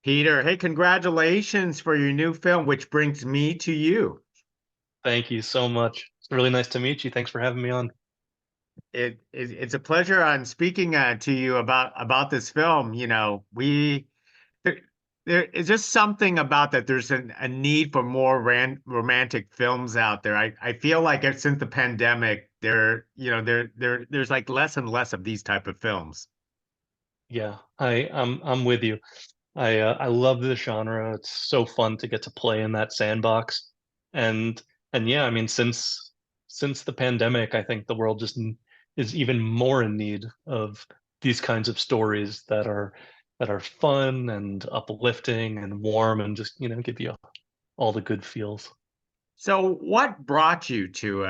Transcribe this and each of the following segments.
Peter, hey, congratulations for your new film, which brings me to you. Thank you so much. It's really nice to meet you. Thanks for having me on. It's a pleasure on speaking to you about this film. There, there is just something about that. There's a need for more romantic films out there. I feel like since the pandemic, there's like less and less of these type of films. Yeah, I'm with you. I love this genre. It's so fun to get to play in that sandbox. And and yeah, I mean since the pandemic, I think the world is even more in need of these kinds of stories that are fun and uplifting and warm and just, give you all the good feels. So, what brought you to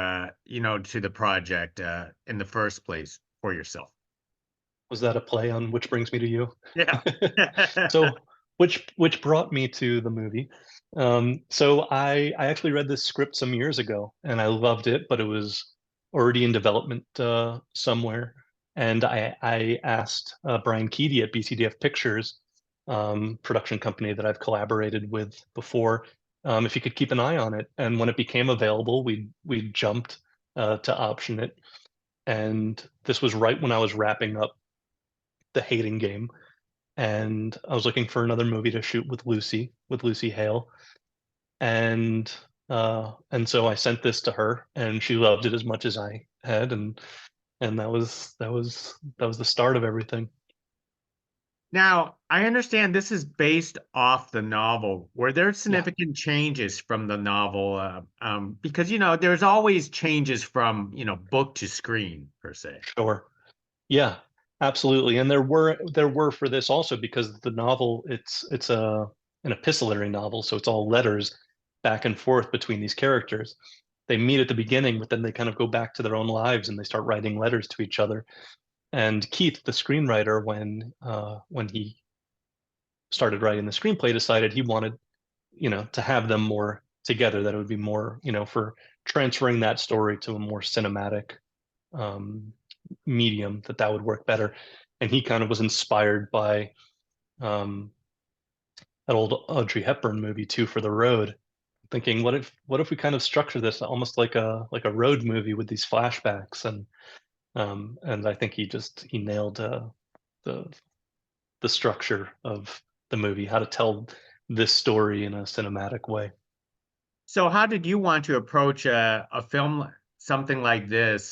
the project in the first place for yourself? Was that a play on Which Brings Me to You? Yeah. So, which brought me to the movie. So I actually read this script some years ago and I loved it, but it was already in development somewhere. And I asked Brian Keedy at BCDF Pictures, production company that I've collaborated with before, if he could keep an eye on it. And when it became available, we jumped to option it. And this was right when I was wrapping up the Hating Game, and I was looking for another movie to shoot with Lucy Hale, and so I sent this to her, and she loved it as much as I had, and that was the start of everything. Now, I understand this is based off the novel. Were there Yeah, significant changes from the novel? Because there's always changes from book to screen per se. sure. Yeah, absolutely. And there were for this also because the novel it's an epistolary novel, so it's all letters back and forth between these characters. They meet at the beginning, but then they kind of go back to their own lives and they start writing letters to each other. And Keith, the screenwriter, when he started writing the screenplay, decided he wanted, to have them more together, that it would be more, for transferring that story to a more cinematic um, medium, that would work better. And he kind of was inspired by um, that old Audrey Hepburn movie, Two for the Road, thinking, what if we kind of structure this almost like a road movie with these flashbacks, and I think he nailed the the structure of the movie, how to tell this story in a cinematic way. So, how did you want to approach a film, something like this?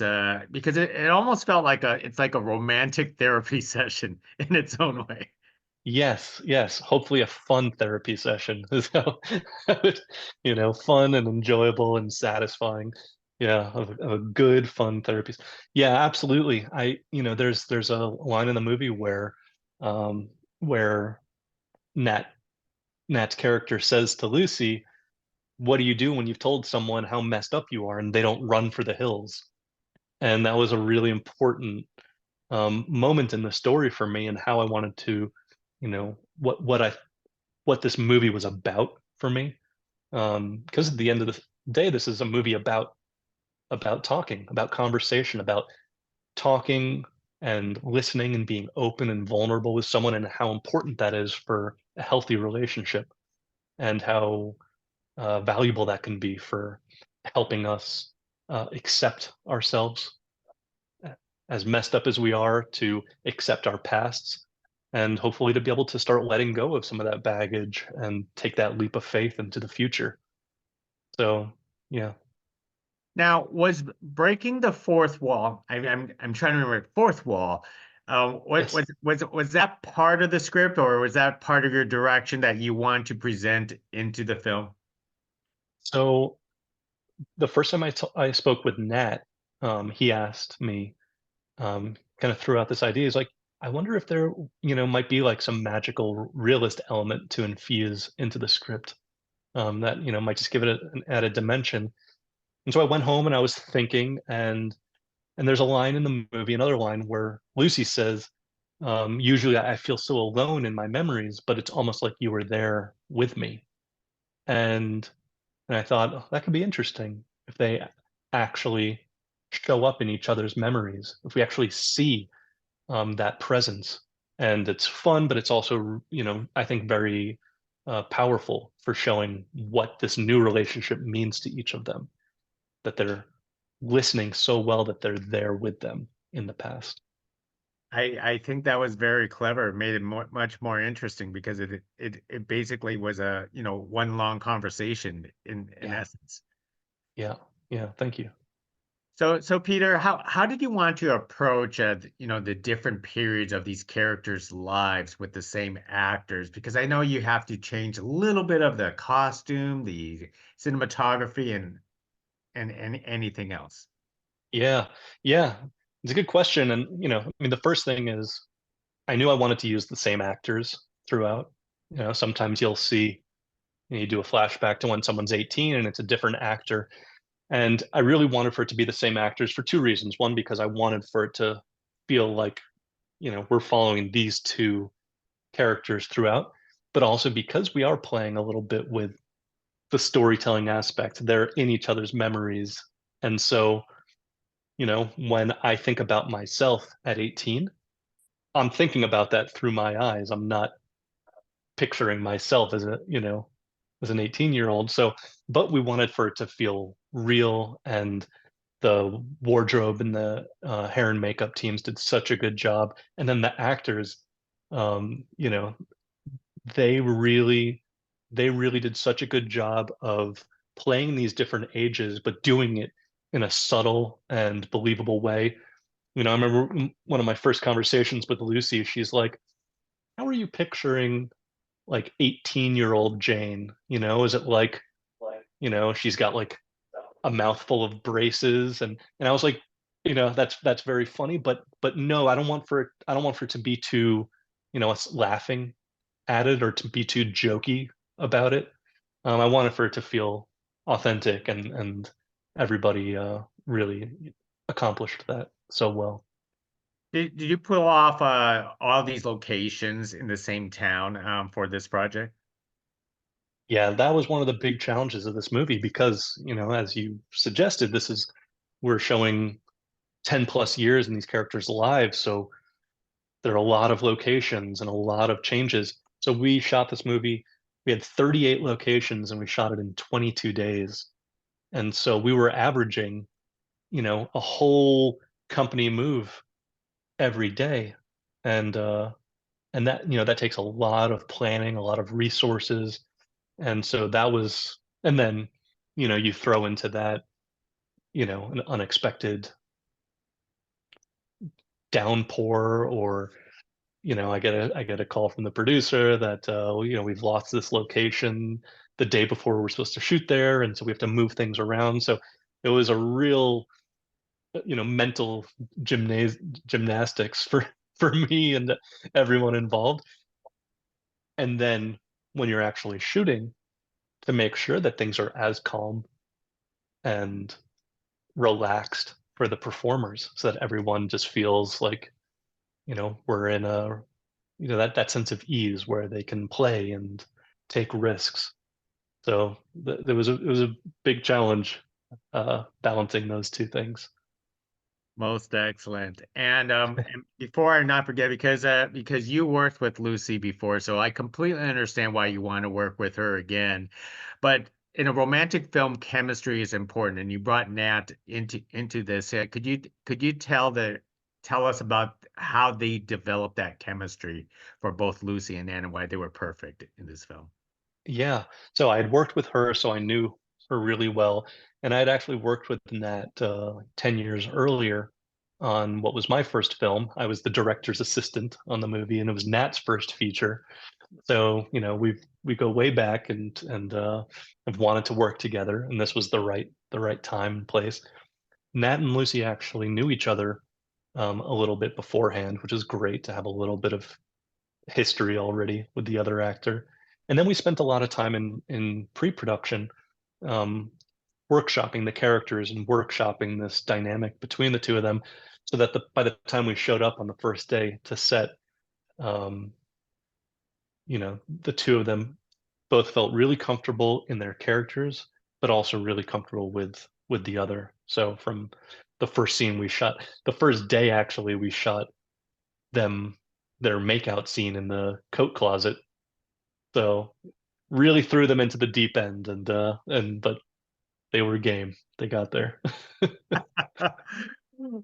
Because it almost felt like it's like a romantic therapy session in its own way. Yes, yes. Hopefully a fun therapy session. So, fun and enjoyable and satisfying. Yeah, of a good fun therapy. Yeah, absolutely. There's a line in the movie where Nat Nat's character says to Lucy, "What do you do when you've told someone how messed up you are and they don't run for the hills?" And that was a really important moment in the story for me and how I wanted to, what this movie was about for me. Because at the end of the day, this is a movie about talking, about conversation, about talking and listening and being open and vulnerable with someone, and how important that is for a healthy relationship, and how valuable that can be for helping us accept ourselves as messed up as we are, to accept our pasts, and hopefully to be able to start letting go of some of that baggage and take that leap of faith into the future. So, yeah. Now, was breaking the fourth wall? I'm trying to remember fourth wall. What Yes. was that part of the script, or was that part of your direction that you want to present into the film? So the first time I spoke with Nat, he asked me, kind of threw out this idea. He's like, I wonder if there, might be like some magical realist element to infuse into the script, that, might just give it an added dimension. And so I went home and I was thinking, and there's a line in the movie, another line where Lucy says, usually I feel so alone in my memories, but it's almost like you were there with me. And and I thought, oh, that could be interesting if they actually show up in each other's memories, if we actually see that presence. and it's fun, but it's also, I think very powerful for showing what this new relationship means to each of them, that they're listening so well that they're there with them in the past. I think that was very clever. It made it much more interesting because it basically was a, one long conversation in Yeah, essence. yeah, yeah. Thank you. So Peter, how did you want to approach the different periods of these characters' lives with the same actors? Because I know you have to change a little bit of the costume, the cinematography, and anything else. Yeah, yeah. It's a good question, and I mean, the first thing is I knew I wanted to use the same actors throughout. Sometimes you'll see you do a flashback to when someone's 18 and it's a different actor. And I really wanted for it to be the same actors for two reasons. One, because I wanted for it to feel like, we're following these two characters throughout, but also because we are playing a little bit with the storytelling aspect. They're in each other's memories. And so, when I think about myself at 18, I'm thinking about that through my eyes. I'm not picturing myself as an 18-year-old. So, but we wanted for it to feel real, and the wardrobe and the hair and makeup teams did such a good job. And then the actors, um, you know, they really, they really did such a good job of playing these different ages, but doing it in a subtle and believable way. I remember one of my first conversations with Lucy, she's like, how are you picturing like 18-year-old Jane? Is it like, she's got like a mouthful of braces, and I was like, that's very funny, but no, I don't want for it to be too, us laughing at it or to be too jokey about it. I wanted for it to feel authentic, and everybody really accomplished that so well. Did you pull off all these locations in the same town for this project? Yeah, that was one of the big challenges of this movie because, as you suggested, we're showing 10 plus years in these characters' lives. So there are a lot of locations and a lot of changes. So we shot this movie, we had 38 locations and we shot it in 22 days. And so we were averaging, a whole company move every day. And that takes a lot of planning, a lot of resources. And so that was, and then, you throw into that, an unexpected downpour, or I get a call from the producer that we've lost this location the day before we're supposed to shoot there, and so we have to move things around. So it was a real mental gymnastics for me and everyone involved. And then when you're actually shooting, to make sure that things are as calm and relaxed for the performers, so that everyone just feels like we're in a that sense of ease where they can play and take risks. So it was a big challenge balancing those two things. Most excellent. And before I not forget, because you worked with Lucy before, so I completely understand why you want to work with her again. But in a romantic film, chemistry is important, and you brought Nat into this. Could you tell us about how they developed that chemistry for both Lucy and Nat and why they were perfect in this film? Yeah. So I had worked with her, so I knew her really well. And I had actually worked with Nat 10 years earlier on what was my first film. I was the director's assistant on the movie, and it was Nat's first feature. So, we go way back, and have wanted to work together, and this was the right time and place. Nat and Lucy actually knew each other a little bit beforehand, which is great to have a little bit of history already with the other actor. And then we spent a lot of time in pre-production, um, workshopping the characters and workshopping this dynamic between the two of them, so that by the time we showed up on the first day to set, um, the two of them both felt really comfortable in their characters, but also really comfortable with the other. So from the first scene we shot, the first day actually we shot them. their makeout scene in the coat closet. So really threw them into the deep end, and but they were game. They got there.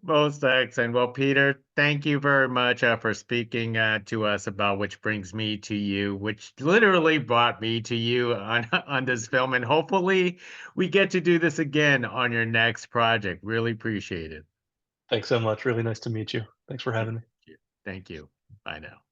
Most excellent. Well, Peter, thank you very much for speaking to us about Which Brings Me to You, which literally brought me to you on on this film. And hopefully we get to do this again on your next project. Really appreciate it. Thanks so much. Really nice to meet you. Thanks for having me. Thank you. Bye now.